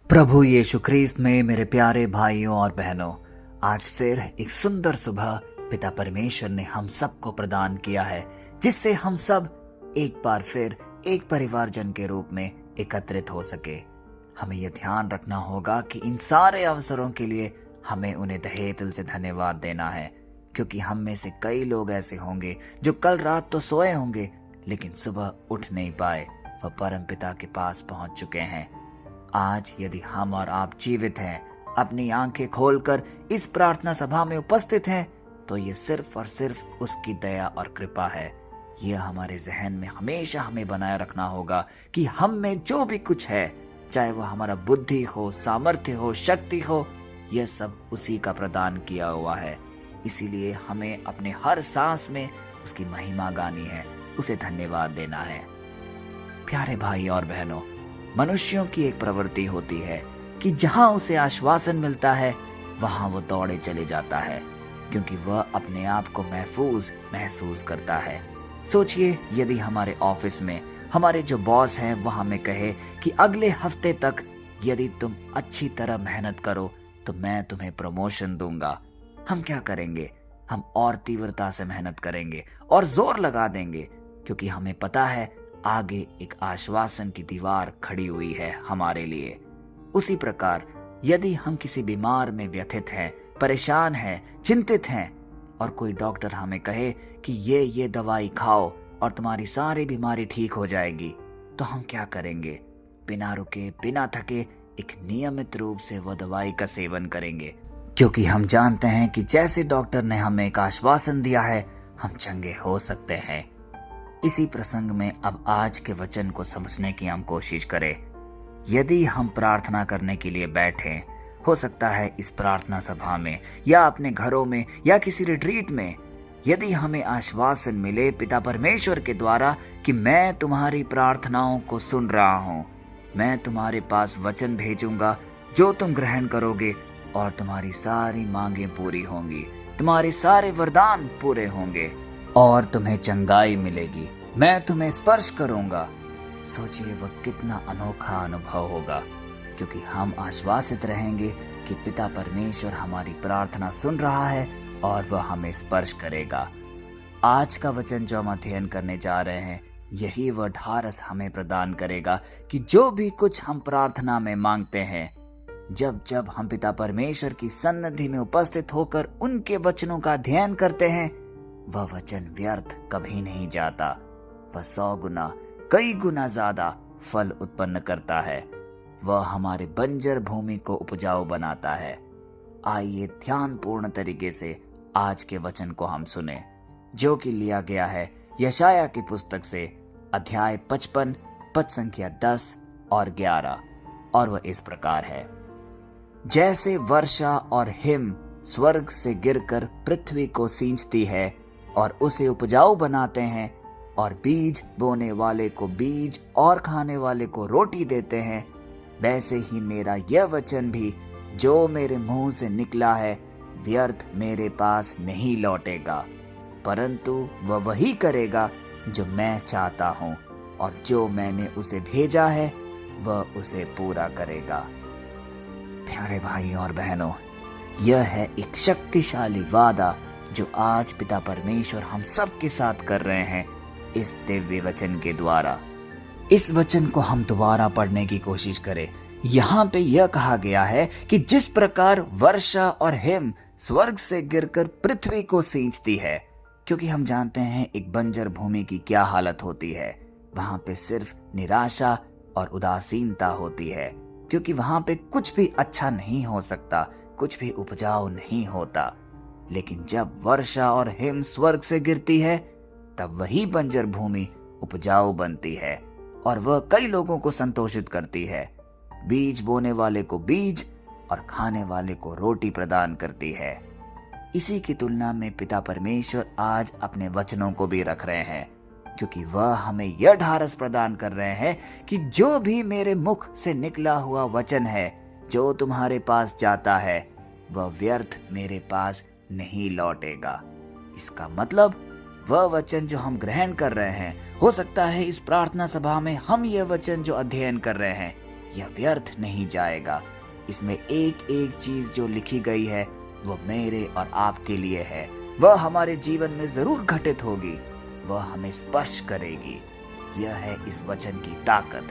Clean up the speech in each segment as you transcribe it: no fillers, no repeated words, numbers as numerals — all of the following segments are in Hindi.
प्रभु यीशु ख्रीस्त में मेरे प्यारे भाइयों और बहनों, आज फिर एक सुंदर सुबह पिता परमेश्वर ने हम सबको प्रदान किया है, जिससे हम सब एक बार फिर एक परिवारजन के रूप में एकत्रित हो सके। हमें यह ध्यान रखना होगा कि इन सारे अवसरों के लिए हमें उन्हें तहे दिल से धन्यवाद देना है, क्योंकि हम में से कई लोग ऐसे होंगे जो कल रात तो सोए होंगे लेकिन सुबह उठ नहीं पाए, वह परम पिता के पास पहुंच चुके हैं। आज यदि हम और आप जीवित हैं, अपनी आंखें खोलकर इस प्रार्थना सभा में उपस्थित हैं, तो ये सिर्फ और सिर्फ उसकी दया और कृपा है। यह हमारे जहन में हमेशा हमें बनाए रखना होगा कि हम में जो भी कुछ है, चाहे वह हमारा बुद्धि हो, सामर्थ्य हो, शक्ति हो, यह सब उसी का प्रदान किया हुआ है। इसीलिए हमें अपने हर सांस में उसकी महिमा गानी है, उसे धन्यवाद देना है। प्यारे भाई और बहनों, मनुष्यों की एक प्रवृत्ति होती है कि जहां उसे आश्वासन मिलता है वहां वो दौड़े चले जाता है, क्योंकि वह अपने आप को महफूज महसूस करता है। सोचिए, यदि हमारे ऑफिस में हमारे जो बॉस हैं वह हमें कहे कि अगले हफ्ते तक यदि तुम अच्छी तरह मेहनत करो तो मैं तुम्हें प्रमोशन दूंगा, हम क्या करेंगे? हम और तीव्रता से मेहनत करेंगे और जोर लगा देंगे, क्योंकि हमें पता है आगे एक आश्वासन की दीवार खड़ी हुई है हमारे लिए। उसी प्रकार यदि हम किसी बीमार में व्यथित हैं, परेशान हैं, चिंतित हैं, और कोई डॉक्टर हमें कहे कि ये दवाई खाओ और तुम्हारी सारी बीमारी ठीक हो जाएगी, तो हम क्या करेंगे? बिना रुके, बिना थके, एक नियमित रूप से वह दवाई का सेवन करेंगे, क्योंकि हम जानते हैं कि जैसे डॉक्टर ने हमें एक आश्वासन दिया है, हम चंगे हो सकते हैं। इसी प्रसंग में अब आज के वचन को समझने की हम कोशिश करें। यदि हम प्रार्थना करने के लिए बैठें, हो सकता है इस प्रार्थना सभा में या अपने घरों में या किसी रिट्रीट में, यदि हमें आश्वासन मिले पिता परमेश्वर के द्वारा कि मैं तुम्हारी प्रार्थनाओं को सुन रहा हूँ, मैं तुम्हारे पास वचन भेजूंगा जो तुम ग्रहण करोगे और तुम्हारी सारी मांगें पूरी होंगी, तुम्हारे सारे वरदान पूरे होंगे और तुम्हें चंगाई मिलेगी, मैं तुम्हें स्पर्श करूंगा। सोचिए वह कितना अनोखा अनुभव होगा, क्योंकि हम आश्वासित रहेंगे कि पिता परमेश्वर हमारी प्रार्थना सुन रहा है और वह हमें स्पर्श करेगा। आज का वचन जो हम अध्ययन करने जा रहे हैं, यही वह ढारस हमें प्रदान करेगा कि जो भी कुछ हम प्रार्थना में मांगते हैं, जब जब हम पिता परमेश्वर की सन्निधि में उपस्थित होकर उनके वचनों का अध्ययन करते हैं, वह वचन व्यर्थ कभी नहीं जाता। वह 100 गुना, कई गुना ज्यादा फल उत्पन्न करता है। वह हमारे बंजर भूमि को उपजाऊ बनाता है। आइए ध्यानपूर्ण तरीके से आज के वचन को हम सुने, जो कि लिया गया है यशाया की पुस्तक से, अध्याय 55, पद संख्या 10 और 11, और वह इस प्रकार है। जैसे वर्षा और हिम स्वर्ग से गिरकर पृथ्वी को सींचती है और उसे उपजाऊ बनाते हैं, और बीज बोने वाले को बीज और खाने वाले को रोटी देते हैं, वैसे ही मेरा यह वचन भी जो मेरे मुंह से निकला है व्यर्थ मेरे पास नहीं लौटेगा, परंतु वह वही करेगा जो मैं चाहता हूँ, और जो मैंने उसे भेजा है वह उसे पूरा करेगा। प्यारे भाई और बहनों, यह है एक शक्तिशाली वादा जो आज पिता परमेश्वर हम सब के साथ कर रहे हैं इस दिव्य वचन के द्वारा। इस वचन को हम दोबारा पढ़ने की कोशिश करें। यहाँ पे यह कहा गया है कि जिस प्रकार वर्षा और हिम स्वर्ग से गिरकर पृथ्वी को सींचती है, क्योंकि हम जानते हैं एक बंजर भूमि की क्या हालत होती है। वहां पे सिर्फ निराशा और उदासीनता होती है, क्योंकि वहां पे कुछ भी अच्छा नहीं हो सकता, कुछ भी उपजाऊ नहीं होता। लेकिन जब वर्षा और हिम स्वर्ग से गिरती है, तब वही बंजर भूमि उपजाऊ बनती है और वह कई लोगों को संतोषित करती है। बीज बोने वाले को बीज और खाने वाले को रोटी प्रदान करती है। इसी की तुलना में पिता परमेश्वर आज अपने वचनों को भी रख रहे हैं, क्योंकि वह हमें यह ढारस प्रदान कर रहे हैं कि जो भी मेरे मुख से निकला हुआ वचन है जो तुम्हारे पास जाता है, वह व्यर्थ मेरे पास नहीं लौटेगा। इसका मतलब वह वचन जो हम ग्रहण कर रहे हैं, हो सकता है इस प्रार्थना सभा में हम यह वचन जो अध्ययन कर रहे हैं, यह व्यर्थ नहीं जाएगा। इसमें एक एक चीज जो लिखी गई है वो मेरे और आपके लिए है। वह हमारे जीवन में जरूर घटित होगी, वह हमें स्पर्श करेगी। यह है इस वचन की ताकत,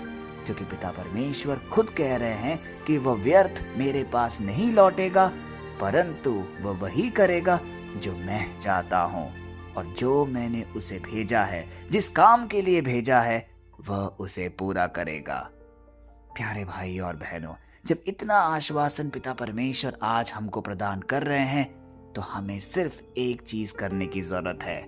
क्योंकि पिता परमेश्वर खुद कह रहे हैं कि वह व्यर्थ मेरे पास नहीं लौटेगा, परंतु वह वही करेगा जो मैं चाहता हूँ। और जो मैंने उसे भेजा है, जिस काम के लिए भेजा है, वह उसे पूरा करेगा। प्यारे भाई और बहनों, जब इतना आश्वासन पिता परमेश्वर आज हमको प्रदान कर रहे हैं, तो हमें सिर्फ एक चीज करने की जरूरत है।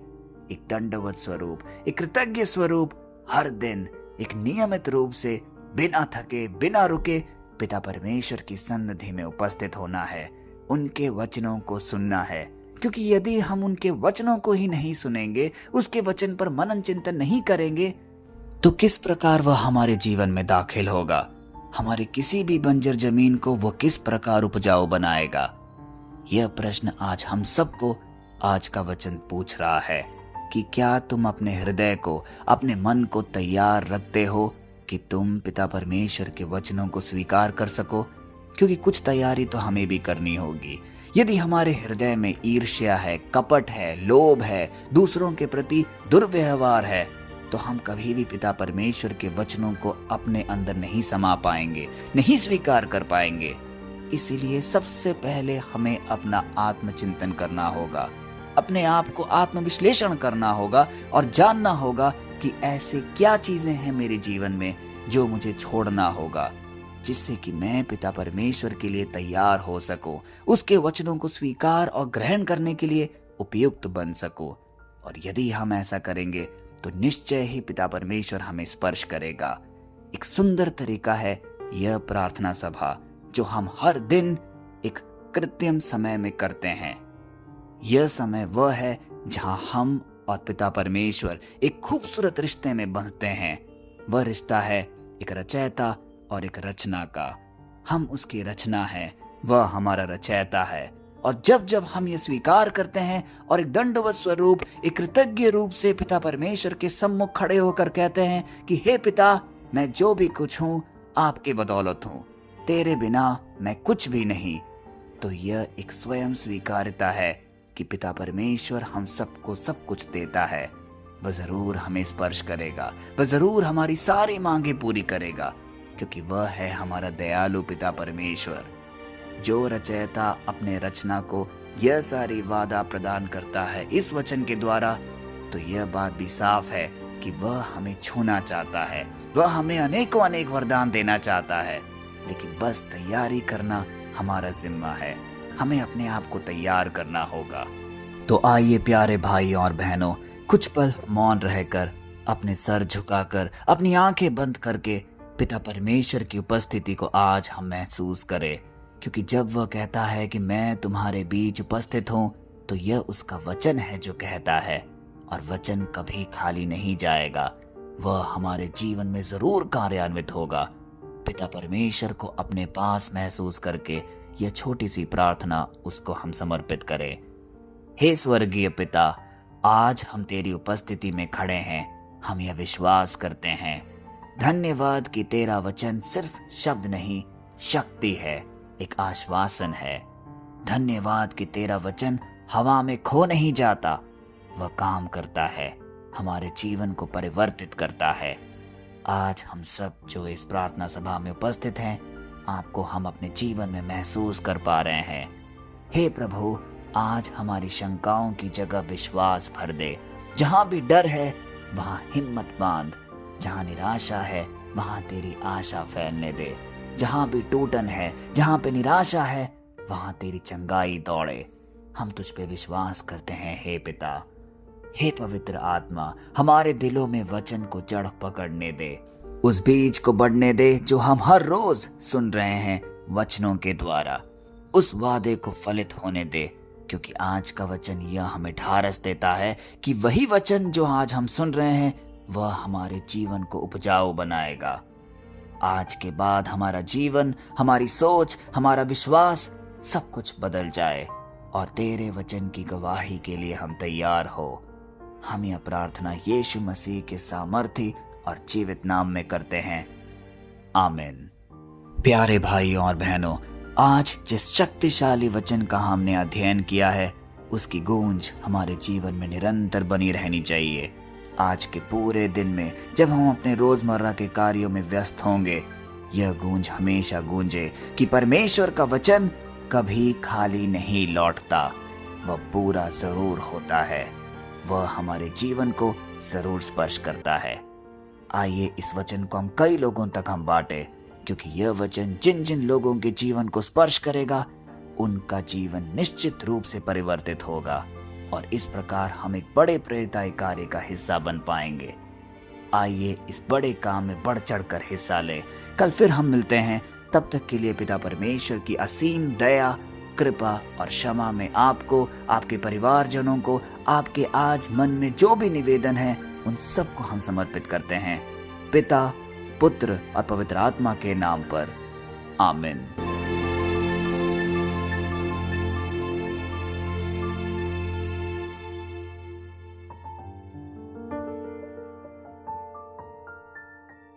एक दंडवत स्वरूप, एक कृतज्ञ स्वरूप, हर दिन एक नियमित रूप से बिना थके बिना रुके पिता परमेश्वर की सन्निधि में उपस्थित होना है, उनके वचनों को सुनना है। क्योंकि यदि हम उनके वचनों को ही नहीं सुनेंगे, उसके वचन पर मनन चिंतन नहीं करेंगे, तो किस प्रकार वह हमारे जीवन में दाखिल होगा? हमारी किसी भी बंजर जमीन को वह किस प्रकार उपजाऊ बनाएगा? यह प्रश्न आज हम सबको आज का वचन पूछ रहा है कि क्या तुम अपने हृदय को, अपने मन को तैयार रखते हो कि तुम पिता परमेश्वर के वचनों को स्वीकार कर सको? क्योंकि कुछ तैयारी तो हमें भी करनी होगी। यदि हमारे हृदय में ईर्ष्या है, कपट है, लोभ है, दूसरों के प्रति दुर्व्यवहार है, तो हम कभी भी पिता परमेश्वर के वचनों को अपने अंदर नहीं समा पाएंगे, नहीं स्वीकार कर पाएंगे। इसीलिए सबसे पहले हमें अपना आत्मचिंतन करना होगा, अपने आप को आत्मविश्लेषण करना होगा और जानना होगा कि ऐसे क्या चीजें हैं मेरे जीवन में जो मुझे छोड़ना होगा, जिससे कि मैं पिता परमेश्वर के लिए तैयार हो सकूं, उसके वचनों को स्वीकार और ग्रहण करने के लिए उपयुक्त बन सकूं। और यदि हम ऐसा करेंगे तो निश्चय ही पिता परमेश्वर हमें स्पर्श करेगा। एक सुंदर तरीका है यह प्रार्थना सभा, जो हम हर दिन एक कृत्रिम समय में करते हैं। यह समय वह है जहां हम और पिता परमेश्वर एक खूबसूरत रिश्ते में बंधते हैं। वह रिश्ता है एक रचयिता और एक रचना का। हम उसकी रचना है, वह हमारा रचयिता है। और जब जब हम ये स्वीकार करते हैं और एक दंडवत स्वरूप, एक कृतज्ञ रूप से पिता परमेश्वर के सम्मुख खड़े होकर कहते हैं कि हे पिता, मैं जो भी कुछ हूँ आपके बदौलत हूँ, तेरे बिना मैं कुछ भी नहीं, तो यह एक स्वयं स्वीकार्यता है कि पिता परमेश्वर हम सबको सब कुछ देता है। वह जरूर हमें स्पर्श करेगा, वह जरूर हमारी सारी मांगे पूरी करेगा, क्योंकि वह है हमारा दयालु पिता परमेश्वर। जो रचयिता अपने रचना को यह सारी वादा प्रदान करता है इस वचन के द्वारा, तो यह बात भी साफ है कि वह हमें छूना चाहता है, वह हमें अनेकों अनेक वरदान देना चाहता है। लेकिन बस तैयारी करना हमारा जिम्मा है, हमें अपने आप को तैयार करना होगा। तो आइए प्यारे भाई और बहनों, कुछ पल मौन रहकर, अपने सर झुकाकर, अपनी आंखें बंद करके पिता परमेश्वर की उपस्थिति को आज हम महसूस करें। क्योंकि जब वह कहता है कि मैं तुम्हारे बीच उपस्थित हूँ, तो यह उसका वचन है जो कहता है, और वचन कभी खाली नहीं जाएगा, वह हमारे जीवन में जरूर कार्यान्वित होगा। पिता परमेश्वर को अपने पास महसूस करके यह छोटी सी प्रार्थना उसको हम समर्पित करें। हे स्वर्गीय पिता, आज हम तेरी उपस्थिति में खड़े हैं। हम यह विश्वास करते हैं, धन्यवाद कि तेरा वचन सिर्फ शब्द नहीं, शक्ति है, एक आश्वासन है। धन्यवाद कि तेरा वचन हवा में खो नहीं जाता, वह काम करता है, हमारे जीवन को परिवर्तित करता है। आज हम सब जो इस प्रार्थना सभा में उपस्थित हैं, आपको हम अपने जीवन में महसूस कर पा रहे हैं। हे प्रभु, आज हमारी शंकाओं की जगह विश्वास भर दे। जहां भी डर है वहां हिम्मत बांध, जहां निराशा है वहां तेरी आशा फैलने दे। जहां भी टूटन है, जहां पे निराशा है, वहां तेरी चंगाई दौड़े। हम तुझ पे विश्वास करते हैं हे पिता। हे पवित्र आत्मा, हमारे दिलों में वचन को जड़ पकड़ने दे, उस बीज को बढ़ने दे जो हम हर रोज सुन रहे हैं वचनों के द्वारा। उस वादे को फलित होने दे, क्योंकि आज का वचन यह हमें ढारस देता है कि वही वचन जो आज हम सुन रहे हैं वह हमारे जीवन को उपजाऊ बनाएगा। आज के बाद हमारा जीवन, हमारी सोच, हमारा विश्वास सब कुछ बदल जाए और तेरे वचन की गवाही के लिए हम तैयार हो। हम यह प्रार्थना यीशु मसीह के सामर्थी और जीवित नाम में करते हैं, आमीन। प्यारे भाइयों और बहनों, आज जिस शक्तिशाली वचन का हमने अध्ययन किया है उसकी गूंज हमारे जीवन में निरंतर बनी रहनी चाहिए। आज के पूरे दिन में जब हम अपने रोजमर्रा के कार्यों में व्यस्त होंगे, यह गूंज हमेशा गूंजे कि परमेश्वर का वचन कभी खाली नहीं लौटता, वह पूरा जरूर होता है, वह हमारे जीवन को जरूर स्पर्श करता है। आइए इस वचन को हम कई लोगों तक हम बांटे, क्योंकि यह वचन जिन जिन लोगों के जीवन को स्पर्श करेगा उनका जीवन निश्चित रूप से परिवर्तित होगा और इस प्रकार हम एक बड़े प्रेरिताई कार्य का हिस्सा बन पाएंगे। आइए इस बड़े काम में बढ़ चढ़कर हिस्सा लें। कल फिर हम मिलते हैं, तब तक के लिए पिता परमेश्वर की असीम दया, कृपा और क्षमा में आपको, आपके परिवारजनों को, आपके आज मन में जो भी निवेदन है उन सबको हम समर्पित करते हैं, पिता, पुत्र और पवित्र आत्मा के नाम पर। आमीन।